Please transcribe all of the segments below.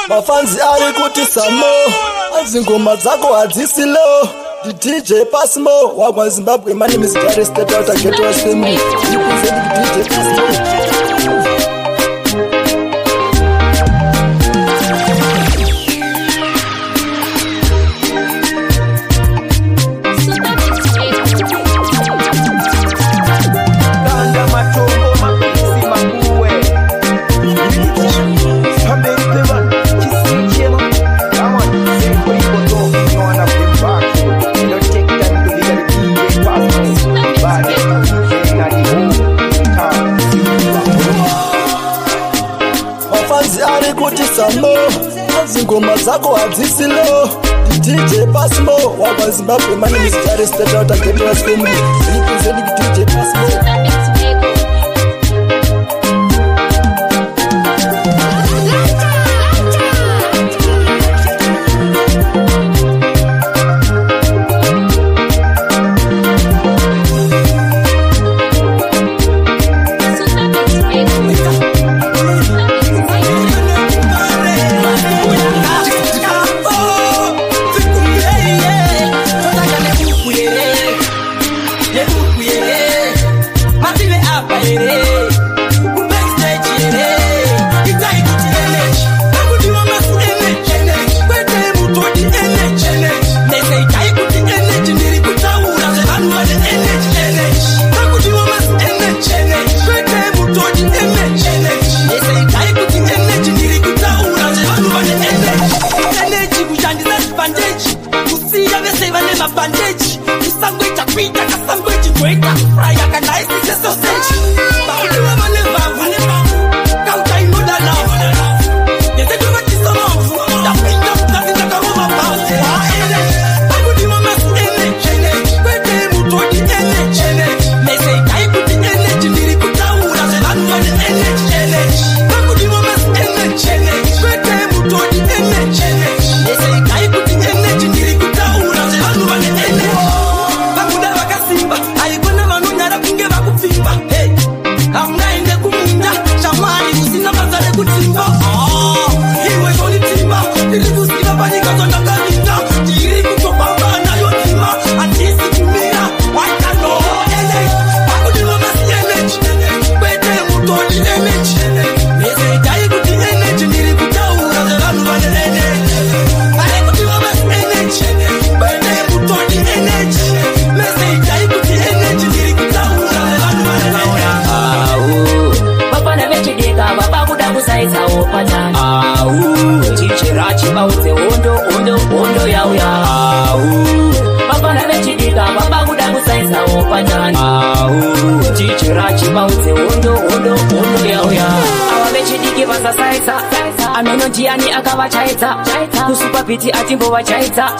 Mafanzi ari kuti samo azingoma dzako hadzisi low. The DJ Passmo wagwa Zimbabwe, my name is Gary State out of Ghetto Assembly. You present the DJ Passmo. Zingoma zako hadzisi low. DJ Passmo wagwa Zimbabwe, my name is Gary State out of Ghetto Assembly. Representing DJ Passmo. Anonontiani akavachaita kusupapiti atimbovachaita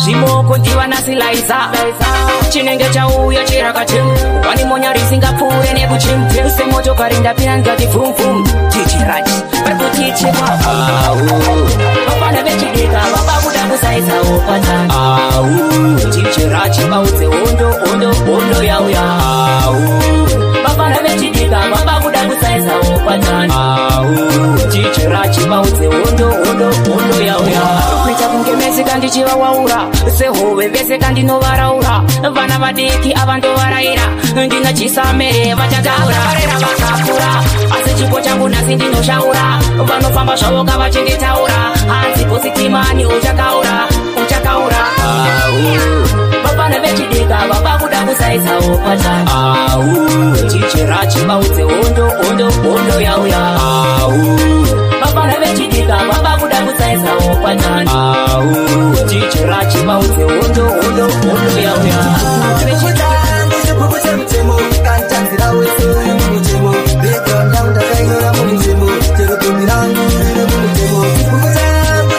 zvimoko ndivanasilaisa chinenge chauya chirakati wanimonya risingapfuure nekuchimte semotokari ndapina ndikati vhumvhum tichirachi parikutichekwa vafana vechidika vavakuda kusaisawo patani tichirachi baudze hondo yauya vafana vechidika vavakuda kusaisawo patani tichirachi baudze hondo yauya kuita kunge mese kandichivawaura sehove vese kandinovaraura vana vadiki avandovaraira ndina chisamere vachataura varera vakakura asi chipo changu nhasi ndinoshaura vanofamba zvavo kavachinditaura hanzi positimani uchakaura vafana vechidika vavakuda kusaisawo patani tichirachi baudze hondo yauya vafana vechidika vavakuda kusaisawo patani tichirachi baudze hondo yauya mutemo kantanzira wese uri mumutemo background yangu ndakainyora mumutemo terogomi rangu riri mumutemo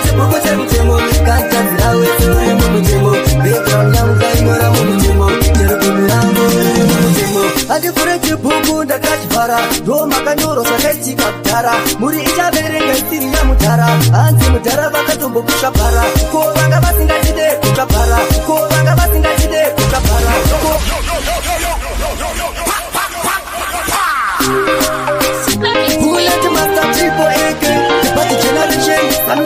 chipukuche mutemo kantanzira wese uri mumutemo background yangu ndakainyora mumutemo terogomi rangu riri mumutemo andifure chibhuku ndakachivhara ndo makanyoro zvakaitika kudhara muri ichaverenga isiri yamudhara hanzi mudhara vakatombokusha bhara ko vanga vasingachide kukabhara ko vanga vasingachide kukabhara Who let the master people again? But the generation, I'm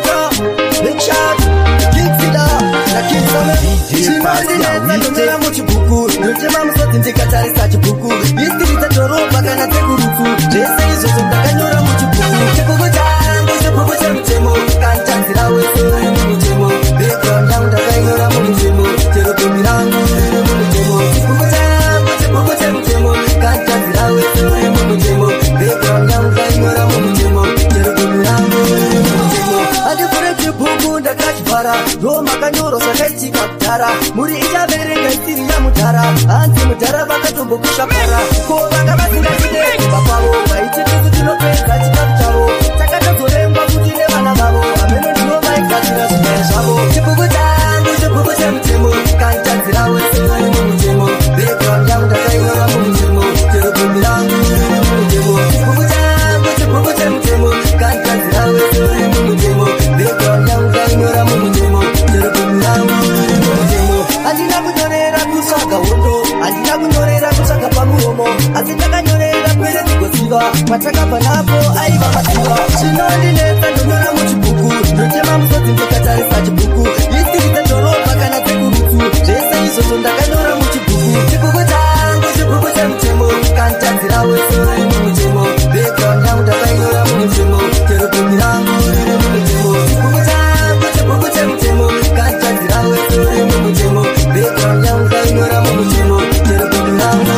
ndochema musodzi ndikatarisa chibhuku histiri dzedhorobha kana dzekurufu zvese izvozvo ndakanyora muchibhuku chibhuku changu chibhuku chemutemo kantanzira wese uri mumutemo background yangu ndakainyora mumutemo chero bhemi rangu riri mumutemo chibhuku changu chibhuku chemutemo kantanzira wese uri mumutemo background yangu ndakainyora mumutemo chero bhemi rangu riri mumutemo andivhure chibhuku ndakachivhara ndo makanyoro zvakaitika kudhara muri ichaverenga isiri yamudhara hanzi mudhara vakatombokushapara ko vanga vasingachide kumba kwavo vaititisu tinopedza chikafu chavo takatozorengwa kuti nevana vavo hamene ndinovaigadzira zvigaya zvavo chibhuku changu chibhuku chemutemo kantanzira wese uri mumutemo background yangu ndakainyora mumutemo chero bhemi rangu riri mumutemo chibhuku changu chibhuku chemutemo kantanzira wese uri mumutemo background yangu ndakainyora mumutemo chero bhemi rangu riri mumutemo handina kunyorera kutsvaga hondo handina kunyorera kutsvaga pamuromo asi ndakanyorera kwere dzigoziva patakabva napo aiva maziva zvinondinetsa ndonyora muchibhuku ndotema musodzi ndikatarisa chibhuku histiri dzedhorobha kana dzekurutsu zvese izvozvo ndakanyora muchibhuku chibhuku changu chibhuku chemutemo kantanzira wese uri mumutemo background yangu ndakainyora mumutemo chero bhemi rangu riri mumutemo chibhuku changu chibhuku chemutemo kantanzira wese uri mumutemo background yangu ndakainyora mumutemo chero bhemi rangu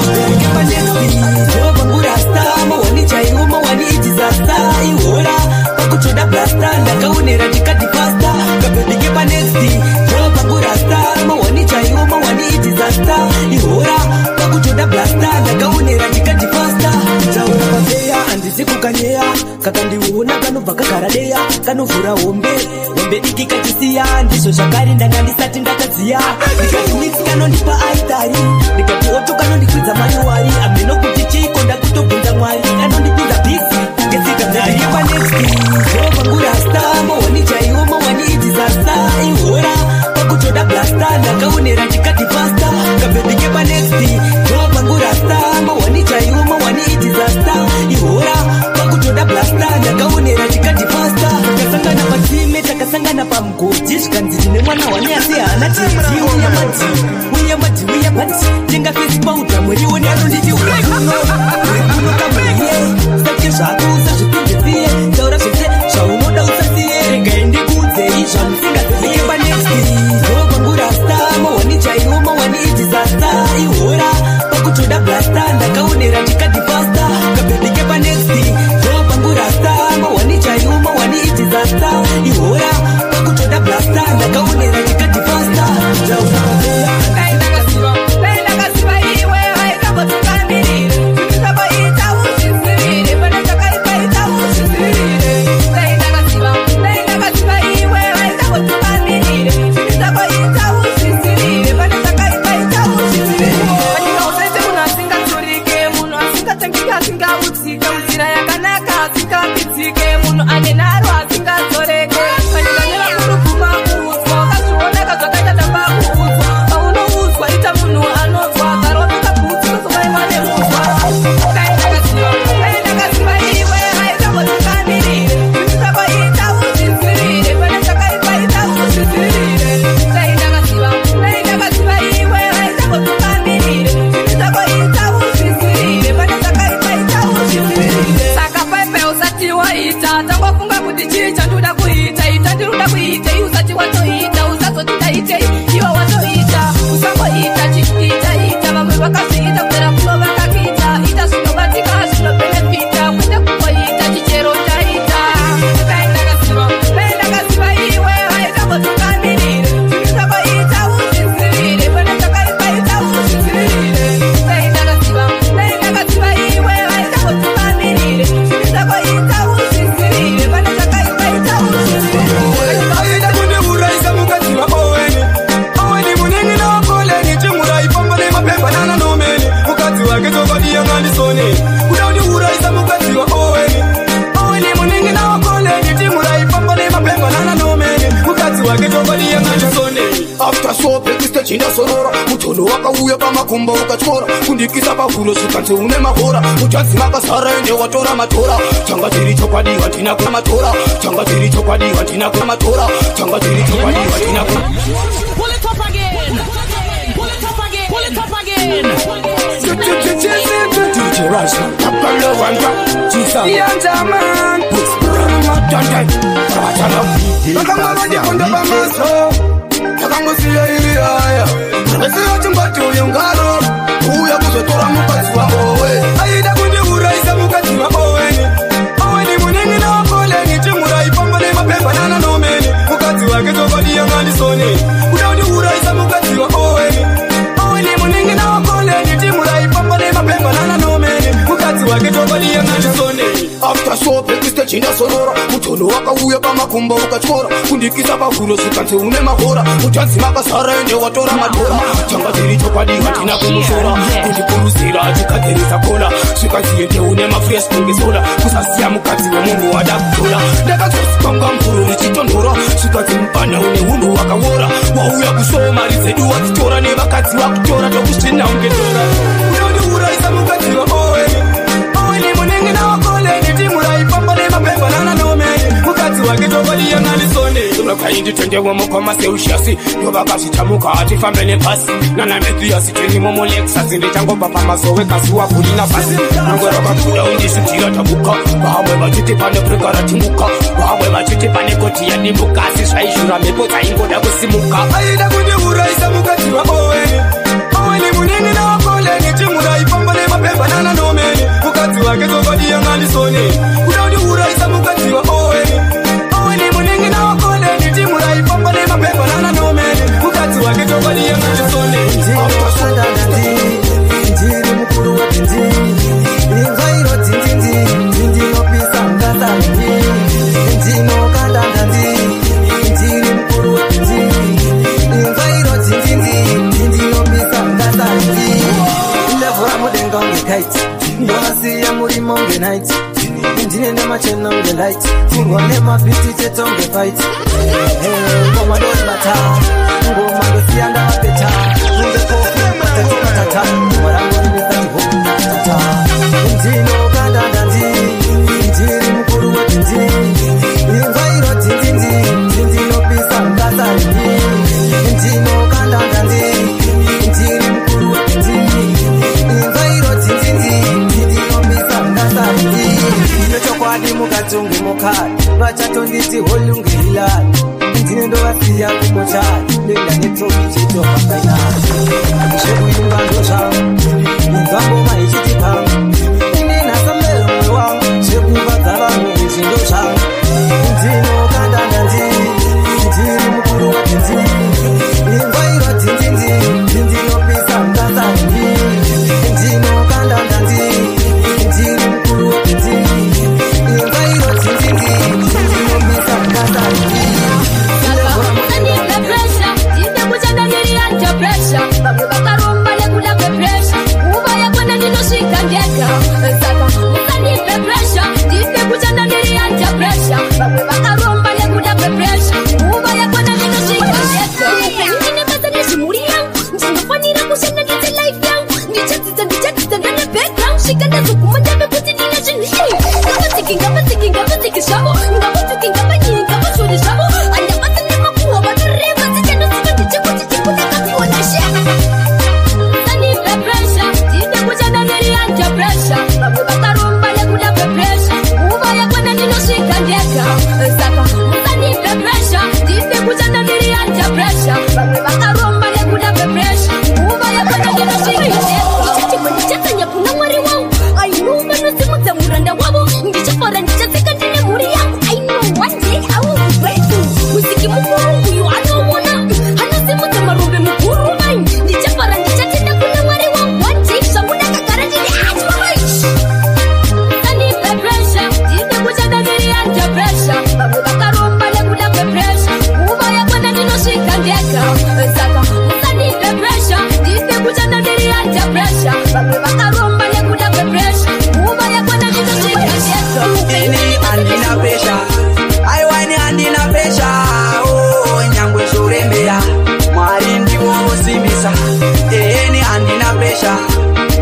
ihora pakutoda blasta ndakaonera ndikati pasta kabebike panesti jobangurasta mawani chaiwo mawani disaster ihora pakutoda blasta ndakaonera ndikati pasta taura mabeya handisi kukanyeya kakandiona kanobva kagaradeya kanovhura hombe diki kachisiya ndizvo zvakare ndanga ndisati ndakadziya ndikati mix kanondipa aitari ndikati oto kanondikwidza mariwari amenokuti chiko ndakutobvunza mwari kanondipinza bhisi pakutoda blasta ndakaonera ndikati pasta kabebike panesti jobangurasta mawani chaiwo mawani disaster ihora pakutoda blasta ndakaonera ndikati pasta takasangana patsime takasangana pamugoti zvikanzi ndine mwana wane asi hana tiri uyamadzi uyabati tingafesi pauta muriwo neanonditi urikuno kamuriye sake zvako usazvipinzeziye taura zvese zvaunoda usasiye regai ndikuudzei zvamusingazivike panesti jobangurasta mawani chaiwo mawani disaster ihora pakutoda blasta ndakaonera ndikati pasta kabebike panesti jobangurasta mawani chaiwo mawani disaster ihora pakutoda blasta ndakaonera ndikati pasta Sorora mutono wakauya pamakumba ukachora kundikisa pahulo zvikanzi une mahora uchanzi makasara ende watora matora changa chiri chokwadi watina kuna matora changa chiri chokwadi watina kuna matora changa chiri chokwadi watina kuna. Pull it up again, pull it up again, pull it up again, pull it up again. again. DJ Rush, Kapalo Wanda, Chisa, Yanjaman, Matanda, Ratana, Kakamaji Kunda Bamaso, Kakamusia Iria, Chumbato Yungaro, Uya Kusotora Mukaswa Owe, Aida Kundi Uraisa Mukaswa Owe, Owe Munini no Poleni, Chimurai Pambane Banana no Meni, Mukaswa Ketobadi Yangani Soni, Uya Uraisa Mukaswa Owe, Owe Munini no Poleni, Chimurai Pambane Banana no Meni, Mukaswa Ketobadi Yangani Soni. After so pekiste china sonora Mutono waka uya kama kumba ukachora Kundikisa pafuro sikanse une mahora Uchansi makasara ende watora matora Changa tiri chopadi hatina kumusora Kundikuruzira chikaterisa kola Shikansi ende une mafresh kungesola Kusasia mukati wa mungu wada kutola Deka chosi kanga mpuru lichitondora Shikansi mpana une hundu wakawora Wauya kusoma rizedu wakitora Neba kati wakitora tokushina ungetora Unaudi uraisa mukati wa owe Owe ni munengi na wakole Murai Pambane Banana no Meni, Mukati Wakitobadi Yanalisone. Kaindi twende womo kwa maseushasi Yoba kashi chamuka ati family pass Nana metu ya sitini momo Lexus Ndi chango papa masowe kasuwa kulina pasi Nangwera kakuda undi sutira tabuka Bahamwe bachiti pane prekara timuka Bahamwe bachiti pane koti ya nimuka Sishaishura mepo taingo da kusimuka Aida kundi uraisa mukati wa Oweni Oweni munini na wakoleni Chimurai Pambane Banana no Meni Mukati Wakitobadi Yanalisone Udaudi uraisa mukati wa Oweni Oweni munini na wakoleni Chimurai Pambane Banana no Meni Mukati Wakitobadi Yanalisone Njiri mukuru wa tinji Inzairo tinji Njino pisa mkata Njino kanda Njiri mukuru wa tinji Inzairo tinji Njino pisa mkata Ilevura mudenga unge kite Ndonasi ya muri monge night Njine ndema chena unge light Ngone mapiti cheto unge fight Ngoma doni bata Ngoma dosi anda wapeta Unge kofi Tata Mwarango ni mekati hoku Tata Njino kanda Njiri mkuru wa tinji Inzairo tinji Njino pisa mkata Njino kanda Njiri mkuru wa tinji Inzairo tinji Njino pisa mkata Nyochokwadi mukatungi mukari Vachato nditi holungi hilari Njine ndo wasiya kumochari Lenga netoki chito hakainari Shebu yunga ndosha Ngambo maichiti pang Nina samelo mwewa Shebu vatala mwezi ndosha Njino kanda Njiri mkuru wa tinji Inzairo tinji Njino pisa mkata Njino kanda Njiri mkuru wa tinji Inzairo tinji Njino pisa mkata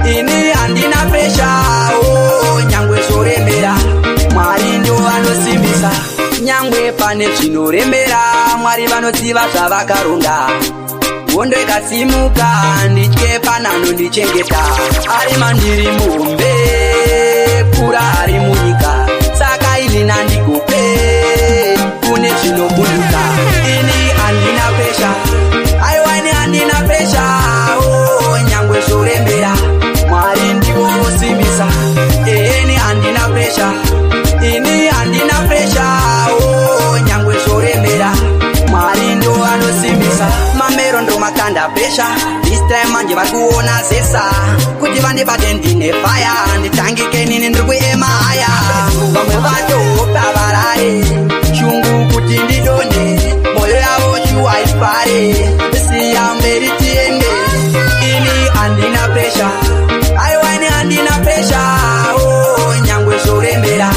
Ini andina pressure, oh nyangwe sorembera Mwari ndio vanosimbisa Nyangwe pane chinorembera Mwari vanoziva zvavakaronga Wondo ikasimuka ndichepa nano ndichengeta. Ari mandiri muombe kura ari munyika. Saka ili nandikupe kune zvinobunduka. Ini andina pesha, aiwani andina pesha. Oh, nyangwe zvorembera Mwari ndiwo simbisa. Ini andina pesha, ini andina pesha. Oh, nyangwe zvorembera Mwari ndo anosimbisa. Mamero ndo makanda pesha. This time manje vakuona sesa kuti vandibate ndine fire. Nditangike nini ndiri kuema haya. Vamwe vatopa varare shungu kuti ndidone. Moyo yavo shuwa ipare siya mberi tiende. Ini andina pesha, aiwani andina pesha. Oh, nyangwe zvorembera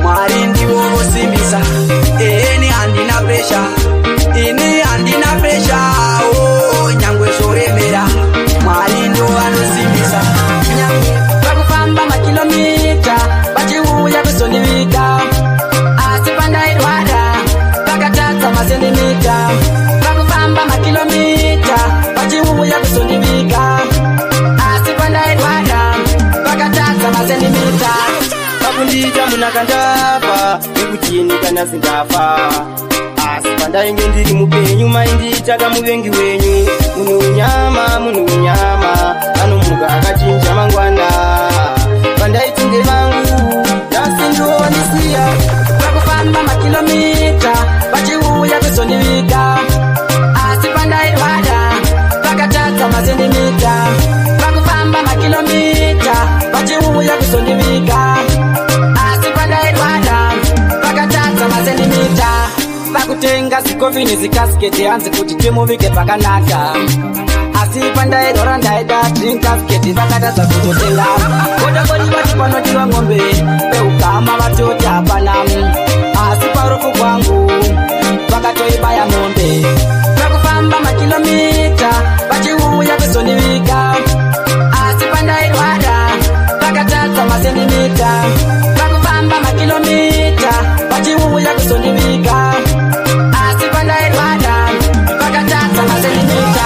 Mwari ndiwo simbisa. Ini andina pesha, ini andina pesha. Oh, nyangwe zvorembera Mwari ndo anosimbisa. Vakufamba makilomita vachiuya kuzondivika. Asi pandairwara vakatadza masentimita. Vakufamba makilomita vachiuya kuzondivika. Asi pandairwara vakatadza masentimita. Vakundita munakandapa nekutini kana sindafa. Asi pandainge ndiri mupenyu mainditaga muvengi wenyu. Munhu wenyama anomuka akachinja mangwana. Pandaiti ndevangu nasi ndovanisiya. Vakufamba makilomita vachiuya kuzondivika. Asi pandairwara vakatadza masentimita. Vakufamba makilomita vachiuya kuzondivika. Asi pandairwara vakatadza masentimita. Vakutenga zikovhini zikasiketi hanzi kuti timuvike pakanaka. Asi pandairwara ndaida drinkasiketi vakatadza kutotenga. Kodakodi vati panodiwa ng'ombe peukama vatoti hapana. Asi parufu kwangu vakatoibaya ng'ombe. Vakufamba makilomita vachiuya kuzondivika. Asi pandairwara vakatadza masentimita. Vakufamba makilomita vachiuya kuzondivika. Asi pandairwara vakatadza masentimita.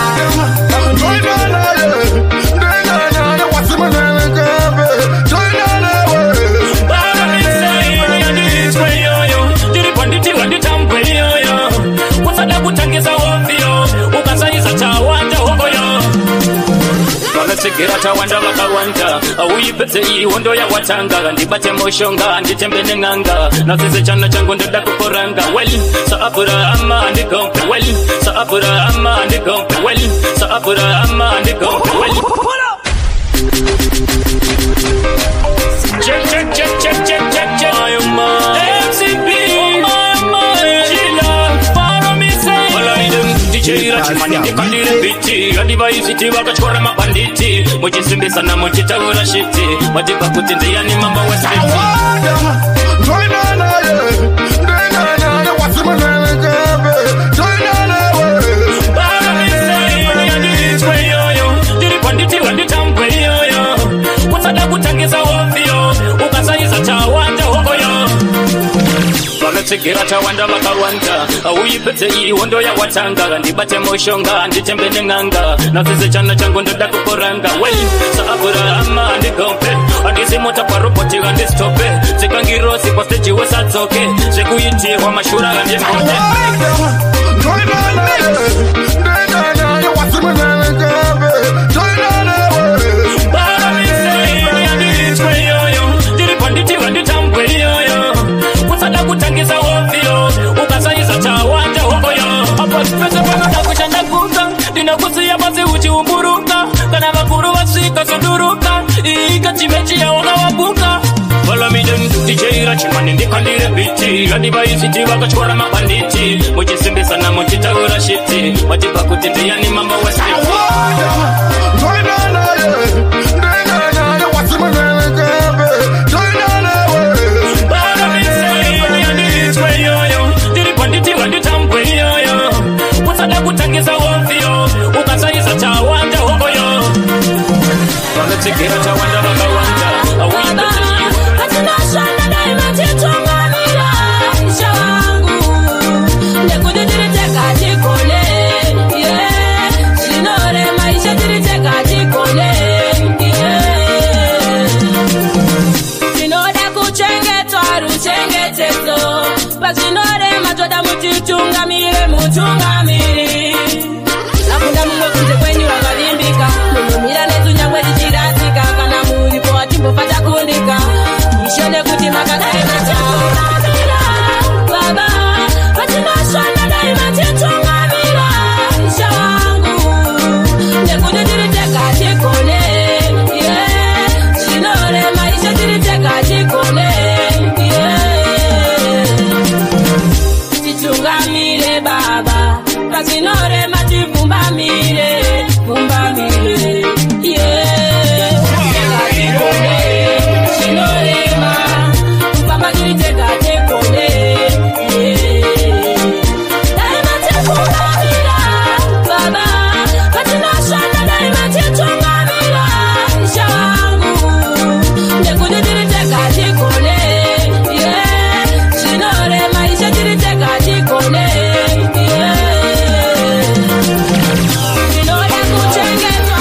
Sigera tawanda vakawanda awuyipedze ihondo yawatanga. Ndibate moshonga nditembe neng'anga. Nasise chana changu ndoda kuporanga. Well, sa Abrahama ndikompe. Well, sa Abrahama ndikompe. Well, sa Abrahama ndikompe. Well, check check check check check check check. MCB Rachimani ndikandire biti Adivaisiti vakachwara mabanditi Muchisimbisana muchitaura shiti Matipa kuti ndiyani mamba wa siti Kusada kutangiza ovyo Ukasaiza chawanja hokoyo Sigera tawanda vakawanda awuyipedze ihondo yawatanga. Ndibate moshonga nditembe neng'anga. Nasise chana changu ndoda kuporanga. Well, sa Abrahama ndikompe. Andizimota kwa roboti andistope. Zikangirosi kwa stage wesadzoke. Zvekuitirwa mashura andimote. Kutangiza ovyo ukasaiza chawanja hokoyo. Apa pesa panoda kushanda kuka ndinakuziya basi uchiumburuka. Kana vakuru vasika soduruka ika chimechi ya waka wabuka. Follow me then DJ Rachimani ndikandire biti Adivaisiti vakachwara mabanditi Muchisimbisana muchitaura shiti Matipa kuti ndiyani mamba wa siti Kusada kutangiza ovyo ukasaiza chawanja hokoyo. Sigera tawanda vakawanda awuyipedze Hatina shanda daima chitungamira Isha wangu Nekudidiri teka chikone Yeah madziso Pachinore matoda mutitungamire mutungamiri Akunda mumwe kunze kwenyu wakalimbika Mumira netu nyangwe tichirasika Kana muripo watimbo patakundika Ishone kuti makadaina chao Baba, patinashona daima titungamira Isha wangu Nekuti tiriteka chikone Chinore maisha tiriteka chikone Titungamire baba Patinore matifumbamire Fumbamire Chinore ma Mpamba tiriteka chikone Daima tifungamira baba Patinashona daima titungamira Isha wangu Nekuti tiriteka chikone Chinore maisha tiriteka chikone Chinore kuchengetwa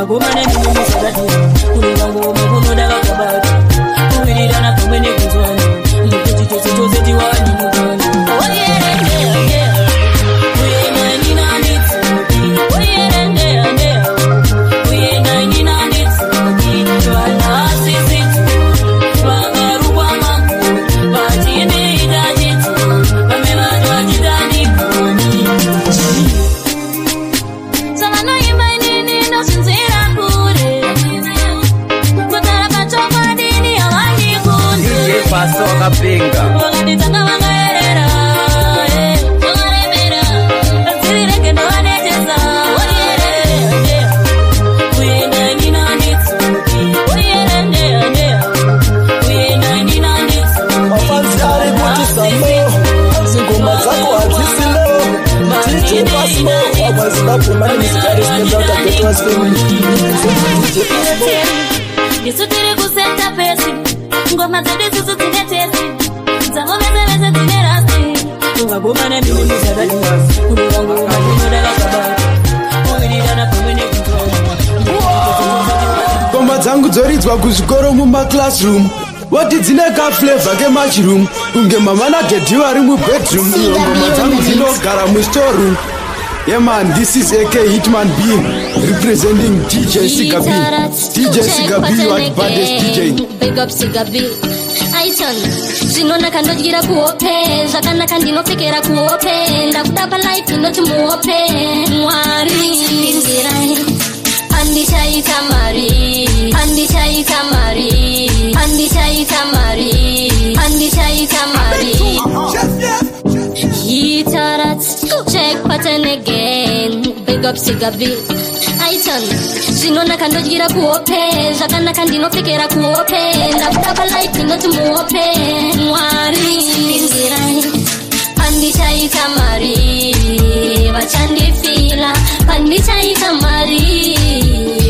Ngoma dzangu dzoridzwa kuzvikoro mumaclassroom wati dzine kaflavor kemushroom kunge mama nadhedhi vari mubedroom iyo ngoma dzangu dzinogara mustoreroom. Yeah man, this is AK Hitman B representing DJ Siga B. DJ Siga B, what baddest DJ? Big up Siga B. Aiton, sinona kandogira kuope, zakana kandino pekera kuope, ndakudaba life inoti muope, mwari ndirai. Andisha Mari, Andisha Mari, Andisha Mari, Andisha Mari. Hitarat, check pattern again. Big up Siga B. Aiton, sinona kandogira kuope, zakana kandino pekera kuope, ndakudaba life inoti muope, mwari ndirai. Andisha Mari, vachandifila, pandisha Mari,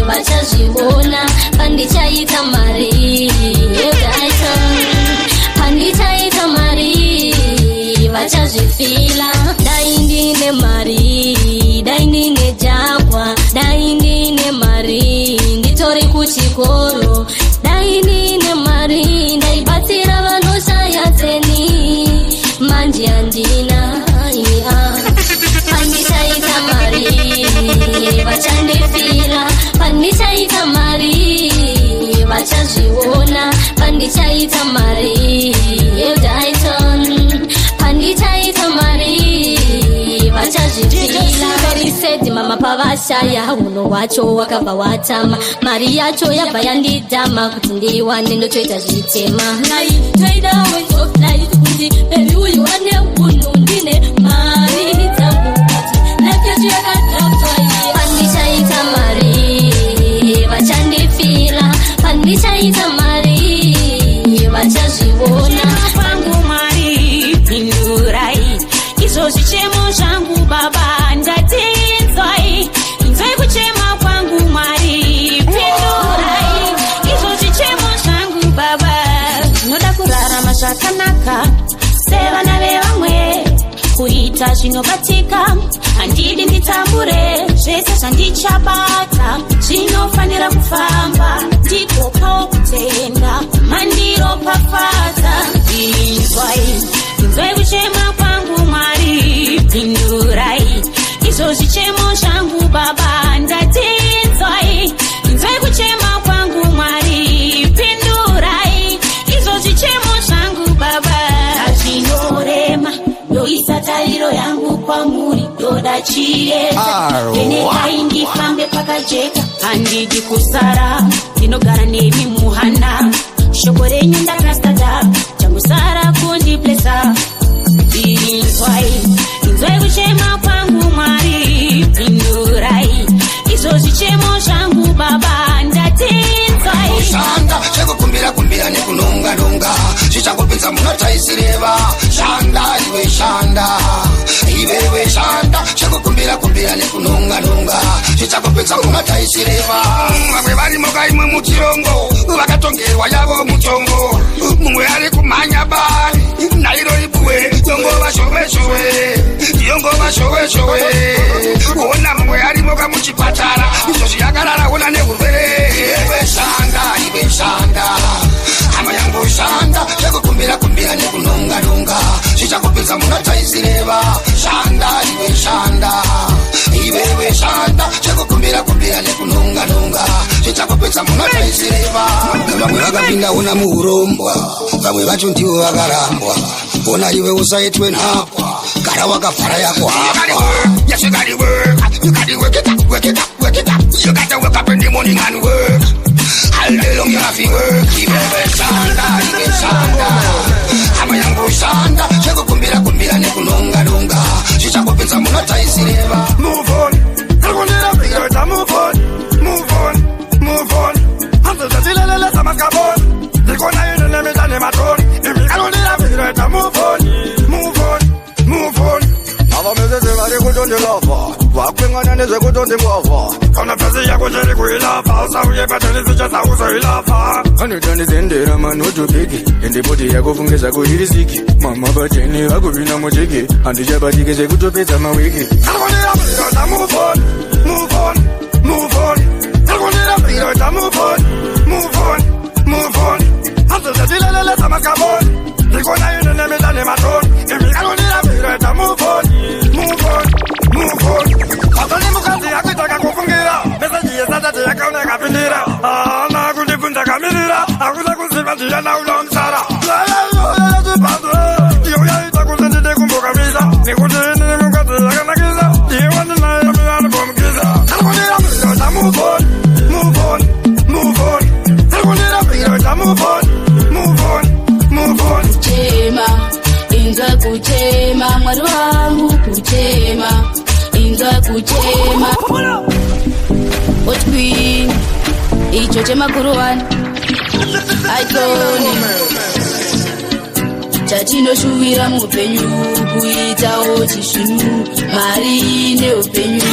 vachazvibona, pandisha Mari, pandisha Mari, vachazvifila, daindine Mari, daindine jakwa, daindine Mari, nditori kuchikoro, daindine Mari, ndaibatsira vanoshaya teni, manje andina pandisha Mari, vachandifila, pandisha Mari, vachazviona, pandisha Mari, pandisha Mari, vachazvifila. Variseti mama pavashaya, uno wacho wakabva watama, mari yacho yabva yandidhama, kuti ndiwane ndotoita zvitema. Naitoida way of life kuti baby uyu wane unhu ndine mari dzangu kuti life yacho yakadhapwa. Pandisha Mari, vachandifila, pandisha Mari, vachazviona. Pangu Mari, pindurai izvo zvichemo zvangu baba, ndatinzwai inzwai kuchema kwangu Mari, pindurai izvo zvichemo zvangu baba. Ndinoda kurarama zvakanaka sevana vevamwe, kuita zvinobatika, handidi nditambure, zvese zvandichabata zvinofanira kufamba, ndikopawo kutenda, mandiropafadza. Inzwai kuchema kwangu Mari, pindurai izvo zvichemo zvangu baba, ndatinzwai inzwai kuchema kwangu Mari, pindurai izvo zvichemo zvangu baba. Azvinorema ndoisa tariro yangu kwamuri, ndoda chiedza enekai ndifambe pakajeka, handidi kusara, ndinogara nemi muhana, shoko renyu ndakastada, changusara kundiplesa. Inzwai kuchema kwangu Mari, pindurai izvo zvichemo zvangu baba, ndatinzwai. Shanda, kumbira nekunonga, zvichangopedza munotaisireva. Shanda, iwe shanda, iwewe shanda, kumbira nekunonga, zvichangopedza munotaisireva. Vamwe vari moka imwe muchirongo, vakatongerwa yavo mutongo, mumwe ari kumhanya bari, nairo ipuwe, yongova showe, kuona mumwe ari moka muchipatara, izvo zviyakarara ona nehurwere. Iwe shanda, hama yangu shanda, kumbira nekunonga, zvichangopedza munotaisireva. Shanda, iwe shanda, iwewe shanda, kumbira nekunonga, zvichangopedza munotaisireva. Vamwe vakapinda ona muurombwa, vamwe vacho ndivo vakarambwa, ona iwe usaitwe nhapwa, gara wakavhara yako hapwa. Yes, you gotta work it up. You gotta wake up in the morning and work. All day long you have to work. Iwe shanda, hama yangu shanda, kumbira nekunonga, zvichangopedza munotaisireva. Move on, move on. Hanzo zazilelele samaskabon, zikona yini nemitane matoni, imikalonira vigireta. Move on. Avamezeze vari kutondilova, vakwengana nezvekutondingova, kana pesi yako chiri kuilava, usauye patenisicha sauzoilava. Anotandizendera manotopiki, endipoti yakufunge zvako iri siki, mama pateni vakuvina muchiki, handichabatike zvekutopedza mawiki. Kalonira vigireta. Move on. Kalonira vigireta. Move on. Diana unangsara Yo ya itakusendide kumbukamisa Nikutini mkati yakanakiza Diwana na ya milani kumkiza Salkunira milota move on Move on, move on Salkunira milota move on Move on, move on Kuchema, inza kuchema Mwari wangu kuchema Inza kuchema Hot queen Icho chema kuruwani Aitoni Chatino shuvira mupenyu Kuitawo chishinu Mari ne upenyu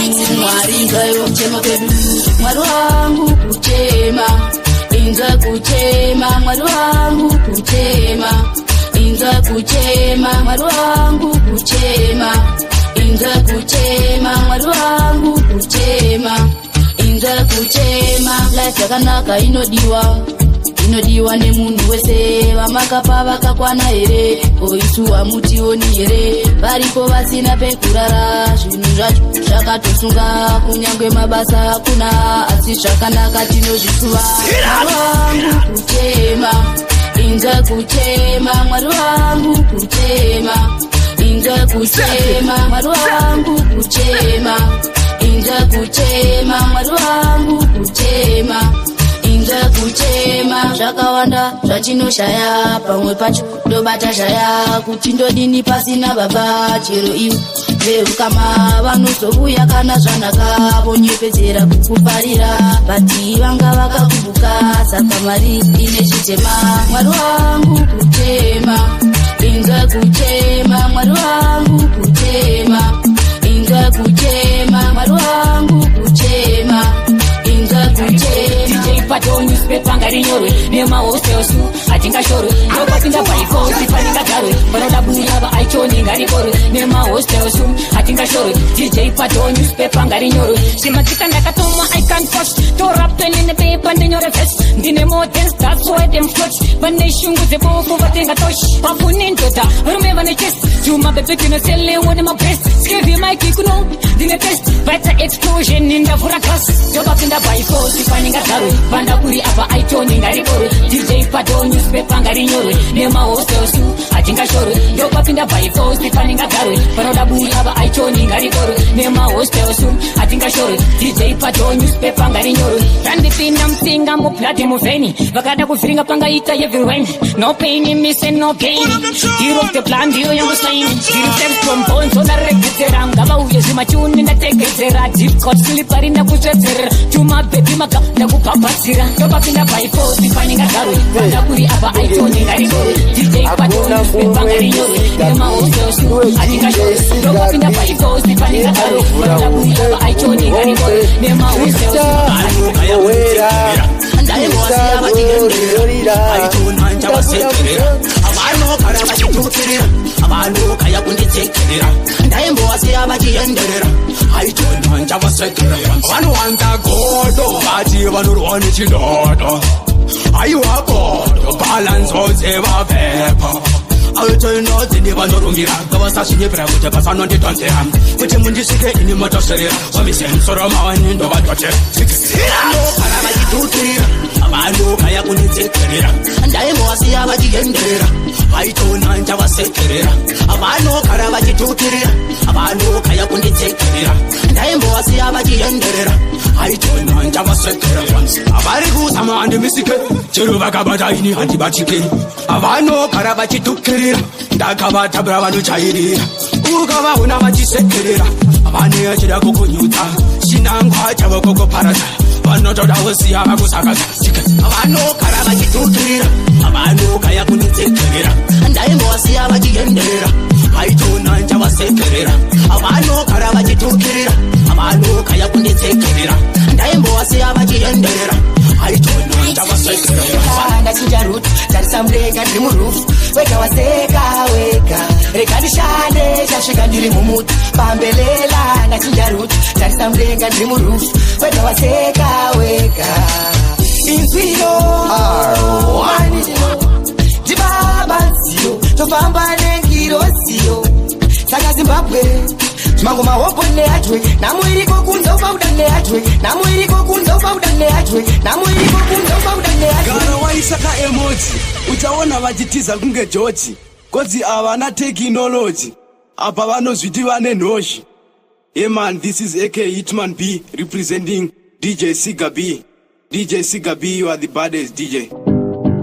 Mwari ngayo chema kwedu Mwari wangu kuchema Inza kuchema Mwari wangu kuchema Inza kuchema Mwari wangu kuchema Inza kuchema Mwari wangu kuchema Inza kuchema Life yakanaka inodiwa Inodiwa nemunhu wese Vamakapa vakakwana here Oisuwa mutioni here Varipo vasina pekurara Zvinhu zvacho zvakatosunga Kunyangwe mabasa hakuna Asi zvakanaka tinozvisuva Mwari wangu kuchema Inza kuchema Mwari wangu kuchema Inza kuchema Mwari wangu kuchema Inza kuchema Mwari wangu kuchema Inza kuchema Zvakawanda zvachinoshaya Pamwe pacho ndobata shaya Kuti ndodini pasina baba Chero iwe vehukama Vanozovuya kana zvanaka Vonyepedzera kukuparira Bati vanga vakakumbuka Saka mari ine chitema Mwari wangu kuchema Inza kuchema Mwari wangu kuchema Inza kuchema Mwari wangu kuchema Inza kuchema Pato newspaper ngarinyorwe nemahostels atingashorwe ndopatinda paikosi paningagarwe vanoda buya vaaichoni ngarikorwe nemahostels atingashorwe DJ Pato newspaper ngarinyorwe simatika ndakatoma I can't force tora pen in the paper ndinyore vest ndine models that's why them float vane shungu dzebofu vatenga tosh pafuni ndota varume vane chest chuma bebe kinosele wone mabreast skevi maiki kuno ndine test vata explosion indavura gas ndopapinda paikosi paningagarwe Vanda kuri apa aitoni ngarikorwe DJ Pato newspaper ngarinyorwe nemahostels atingashorwe ndopapinda paikosi paningagarwe vanoda buya vaaichoni ngarikorwe nemahostels atingashorwe DJ Pato newspaper ngarinyorwe randipinda mutsinga muplati muvheni vakada kuvhiringa pangaita everywhere no pain mise no gain hero of the plan ndiyo yangu saini ndiri sex from bones odaregedzera ngavauye zvimachuni ndategedzera deep cut slippery ndakusvedzerera chuma baby maka ndakupambatsira ndopapinda paiposi paningagarwe vanda kuri apa aitoni ngarikorwe DJ Pato newspaper ngarinyorwe nemahostels atingashorwe ndopapinda paiposi paningagarwe vanda kuri apa aitoni ngarikorwe nemahostels Abantu kara bachitukirira abantu kaya kunditsekerera ndaimbowasiya vachienderera aitona njavasekerera vanowanda godo vati vanorwa nechidodo aiwa godo balanzo dzevabhepa aitoinodzi vanorungira ngavasasvinyepera kuti vasanonditonzera kuti mundisvike ini motoserera vamise musoro mavani ndovatotera kara vachitukirira abantu kaya kunditsekerera ndaimbowasiya vachienderera aitona njavasekerera vanogara vachitukirira abantu kaya kunditsekerera ndaimbowasiya vachienderera aitona njavasekerera avari kuzama handimisike chero vakabata ini handibatike vanogara vachitukirira ndakavatabura vanochairira ukavaona vachisekerera vane achida kukunyudza chinangwa chavo kukuparadza vanotoda kusiya vakusakaza vanogara vachitukirira vanogaya kunditsekerera ndaimbowasiya vachienderera aitona njavasekerera vanogara vachitukirira vanogaya kunditsekerera ndaimbowasiya vachienderera aitona njavasekerera ndachinja ruti tarisa mudenga ndiri murufu wega waseka wega rega ndishande chasvika ndiri mumuti pambelela ndachinja ruti tarisa mudenga ndiri murufu wega waseka wega inzwiro waniro ndibabaziyo tofamba nengirosiyo saka Zimbabwe mango mahopo neatwe namuiriko kunza ubauda neatwe namuiriko kunza ubauda neatwe namuiriko kunza ubauda neatwe gara waisaka emoji uchaona vachitiza kunge George kodzi avana technology apa vanozviti vane nhoshi. Hey man, this is AK Hitman B representing DJ Siga B. DJ Siga B, you are the baddest DJ.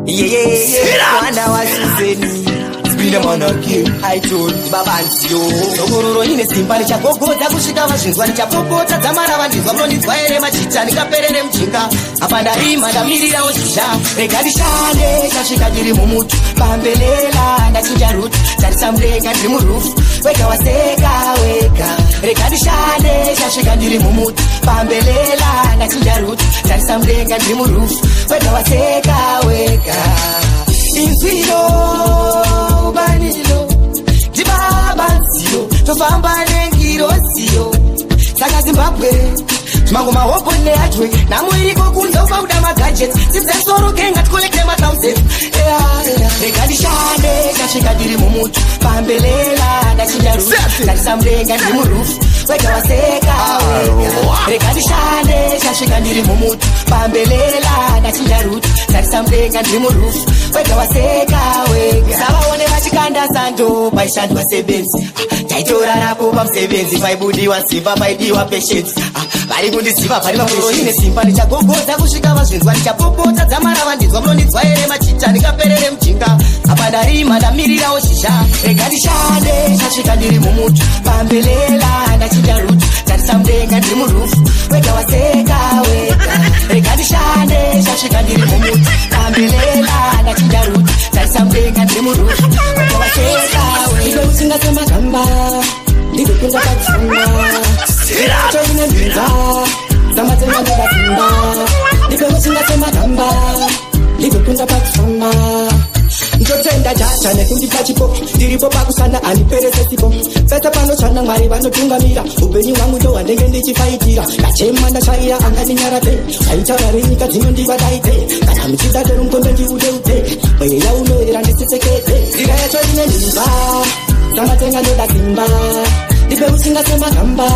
Yeah, Wana wa Suzeni. Spina monarchy, I told Babancio. Sogororo ine simba nichagogodza kusvika vazvinzwa nichapopota dzamara vandinzwa munondinzwa ere machita ndikaperere mujinga apa ndarima ndamirirawo zhizha rega ndishande chasvika ndiri mumutu pambelela ndachinja rutu tarisa mudenga ndiri murufu wega waseka wega rega ndishande chasvika ndiri mumutu pambelela ndachinja rutu tarisa mudenga ndiri murufu wega waseka wega inzwiro ubanilo ndibabanziyo tofamba nengirosiyo saka Zimbabwe timangoma hopo neatwe namuiriko kunza ubauda magadgets sisensoro kenga tikolekte matausen rega ndishande chasvika ndiri mumutu pambelela ndachinja rufu tarisa mudenga ndiri murufu wega waseka wega rega ndishande chasvika ndiri mumutu pambelela ndachinja rufu tarisa mudenga ndiri murufu wega waseka wega savaone vachikanda sando paishandwa sebenzi taitorarapo pamusebenzi paibudiwa simba paidiwa patience vari kundiziva pari vamuro ine simba ndichagogodza kusvika vazvinzwa ndichapopota dzamara vandinzwa munondinzwa ere machita ndikaperere mujinga apa ndarima ndamirirawo zhizha rega ndishande chasvika ndiri mumutu pambelela ndachinja rutu tarisa mudenga ndiri murufu wega waseka wega rega ndishande chasvika ndiri mumutu pambelela ndachinja rutu tarisa mudenga ndiri murufu wega waseka wega usingasema gamba ndikupinda padzima choine mbinza zamatenga ndakazimba ndipe usingasema gamba ndikupinda padzima ndotenda jaja nekundipa chipo ndiripo pakusana andiperese sipo pese panotsvana mwari vanotungamira upenyu hwangu ndo hwandenge ndichifaitira ndachema ndashayira angandinyarape aitaura renyika dzinondiva daite kana muchida torumkondo ndiudeute mweya unoera ndisisekete nzira yacho ine ndimba zamatenga ndoda simba ndipe usingasema gamba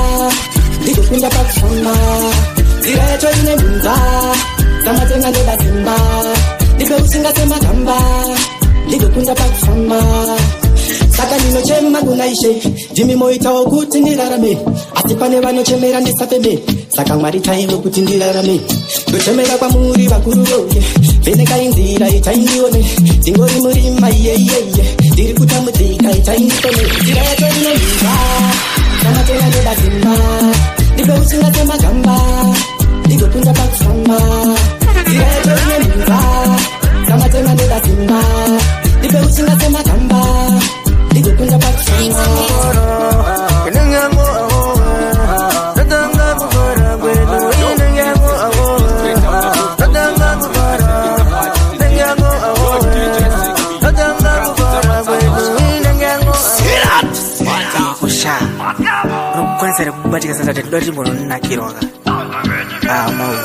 ndikupinda pakusana nzira yacho ine ndimba zamatenga ndoda simba ndipe usingasema gamba ndikupinda pakusama saka ndinochema kuna Ishe ndimi moitawo kuti ndirarame asi pane vanochemera ndisafeme saka Mwari taiwe kuti ndirarame ndochemera kwamuri vakuru voye vhenekai nzira itaindione ndingori murima iyeyeye ndiri kutambudzika itaindikone nzira yacho inondimba zamatenga ndoda simba ndipe usingasema gamba ndikupinda pakusama nzira yacho inondimba zamatenga ndoda simba ndipe usingasema gamba ndikupinda pakusama rukwenzere kubatika sasa tedoti mbono nakiroga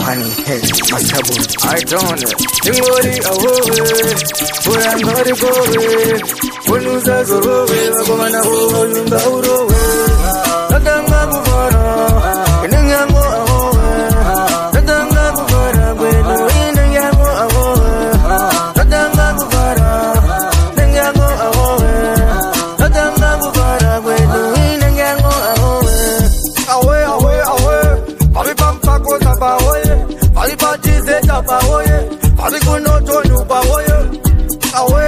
honey head masabu I don't ingori ahowe ora ngori gowe unuza zorowe bagomana ho yunda urowe nadanga muvara inenyango ahowe nadanga muvara bweno inenyango ahowe nadanga muvara inenyango ahowe nadanga muvara bweno inenyango ahowe ahowe Bali pampa kota bawoye, bali patize tabawoye, bali kunoto nubawoye. Awe,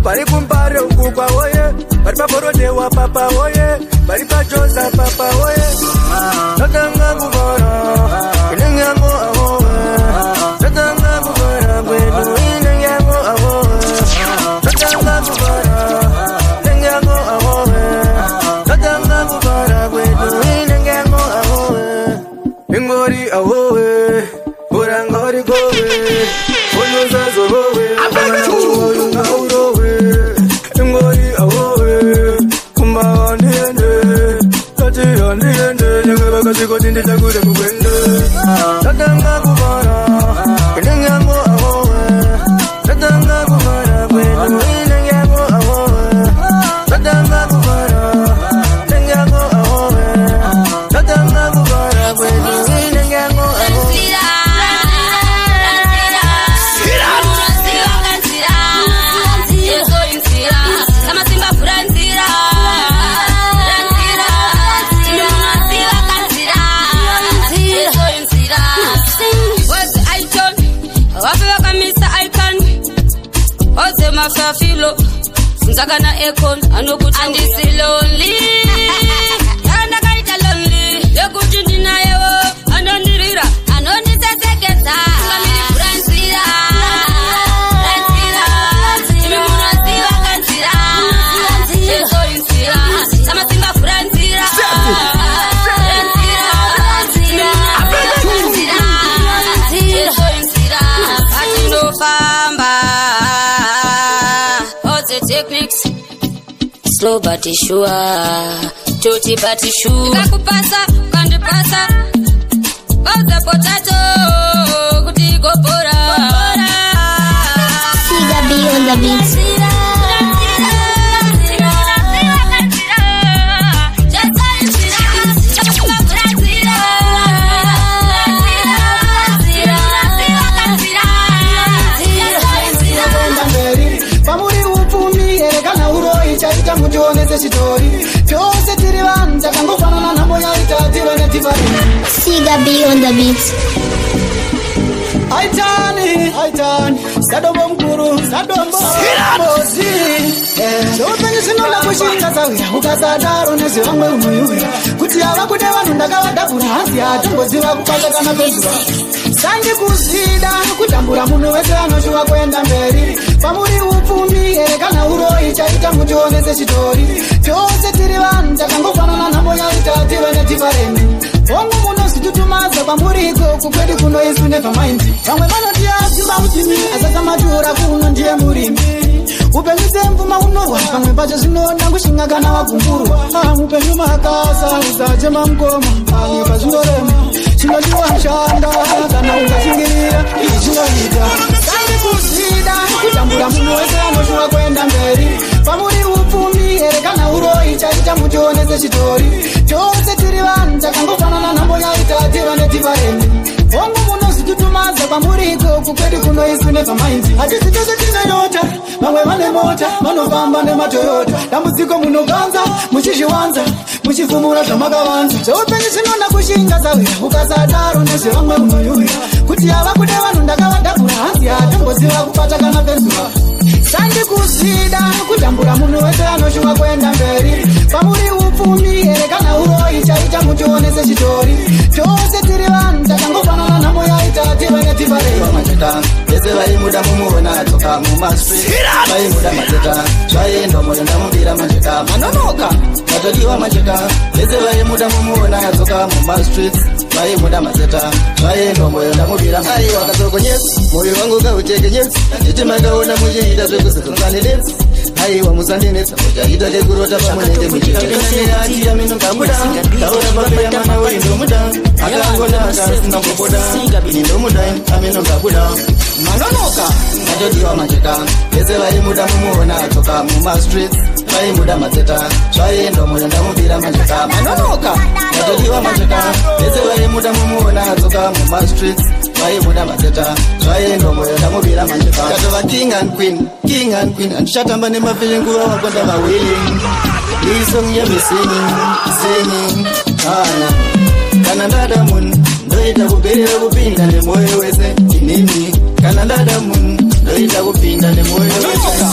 bali kumpare ukubawoye, bali paporo dewa papa woye, bali pajosa papa woye. Natanga muvara, inenyango ahowe, natanga muvara bwenu inenyango ahowe, natanga muvara, inenyango ahowe, natanga muvara bwenu inenyango ahowe. Ingori ahowe, urangori gowe, unuza zorowe, yunga urowe. Ingori ahowe, kumba ndiende, tati ndiende, nyanga bakashiko tindi takure kukwende. Tatanga kuvara, inenyango ahowe, tatanga kuvara bwenu inenyango ahowe, tatanga kuvara, inenyango ahowe, tatanga kuvara bwenu inenyango ahowe. mafafilo Mzakana ekon anokuti andisi lonely Andakaita lonely Yekuti ndina yewo Anondirira Anondisesekeza Ngamiri Francira Imi munasiva kansira Yeso insira Sama simba Francira Yeso insira Atino famba Techniques slow but sure Choti but sure Kakupasa kandipasa Kauza potato Kutiko pora Siga B on the beat. Chaita mujoneze chitori Chose tiri vanja Kangofanana na moya itative netivari Siga B on the beat. Aitani Sadobo mkuru Sadobo Mozi Chopenye sinola kushinga zawira Ukazadaro nezi wangwe umuyuya Kuti hawa kudewa nundaka wadabura Hasi atumbo ziwa kupata kana pezura Sangi kusida Kutambura munu wese anoshuwa kwenda mberi Pamuri upumi Erekana uroi Chaita mujoneze chitori Chose tiri vanja Kangofanana na moya itative netivaremi Ongu muno situtumaza Pamuriko kukwedi kuno isu never mind Pamwe mano diaziba utimi Asasa matura kuno ndiye murimi Upengize mvuma unowa Pamwe pacho zinona kushinga kana wakumburu Upengi makasa Usajema mkoma Panipa zindorema Chinodiwa mshanda Kana ungashingirira Chinodita Sangi kusida Kutambura munu wese anoshuwa kwenda mberi Pamuri upumi Erekana uroi Chaita mujoneze chitori Chose tiri vanja Kangofanana na moya itativa netivaremi Ongu muno situtumaza Pamuriko kukwedi kuno isu never mind Hachizitoze tinayota Mamwe mane mota Manofamba ne matoyota Damuziko muno ganza Muchishiwanza Muchifumura tamakawanza Chopenye sinona kushinga zawira Ukazadaro nese wangwe unoyuya Kuti hava kudewa nundaka wadabura Hasi atamboziwa kupata kana pezura Sangi kusida Kutambura munu wese anoshuwa kwenda mberi Pamuri upumi Erekana uroi Chaita mujoneze chitori Chose tiri vanja Kangofanana na moya itative netivaremi Majeta Yese vai muda mumuona Toka muma street Vai muda majeta Chai ndo moyo ndamubira majeta Manonoka Matodiwa majeta Yese vai muda mumuona Toka muma street Vai muda majeta Chai ndo moyo ndamubira Hai wakatoko nyesi Moyo wangu kauteke nyesi Nitima kaona mujihida Zekusekunzani desi Hai wa musandinesa Mujahida dekurota pamunende mujita Kinane hati ya minu kamuda Taura pape ya mana we ndo muda Akangona akasina mpopoda Indo muda aminu kabuda Manonoka Matodiwa majeta Yese vai muda mumuona Toka muma streets Vai muda mazeta Chai ndo moyo ndamubira majeta Manonoka Matodiwa majeta Yese vai muda mumuona Toka muma streets Vai muda mazeta Chai ndo moyo ndamubira majeta Katova king and queen Andishatamba nema feeling kuwa wakonda mawilling This song ya me singing Kana ndada mun Ndoita kupirira kupinda ne moyo wese Inini Kana ndada mun Ndoita kupinda ne moyo wese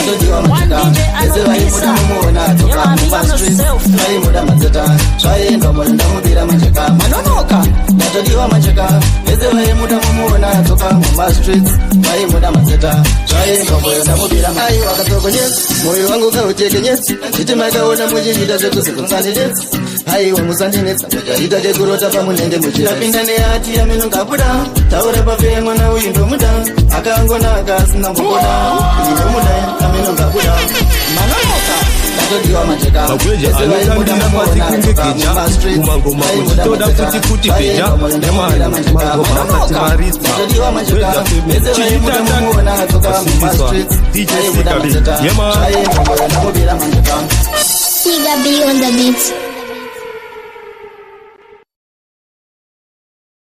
Ndodiwa majeta Yese vai muda mumuona Toka muma streets Vai muda mazeta Chai ndo moyo ndamubira majeta Manonoka Ndodiwa majeta Yese vai muda mumuona Toka muma streets Vai muda mazeta Chai ndo moyo ndamubira Hai wakatoko nyesi Moyo wangu kauteke nyesi Chitima kaona mujihida Zekusekunzani desi Hai wa musandinesa Mujahida dekurota pamunende mujita Napinda ne hati ya minu kapuda Taura pape mwana uindo muda Akangona akasina mpopoda Indo muda aminu kapuda Manonoka Natodiwa majeta Magweja anotandina mwati kungekeja Umangoma kuchitoda kuti peja Yamani mangoma kati marisa Gweza feme chitandani Asiliswa DJ Siga B Yamani Siga B on the beat.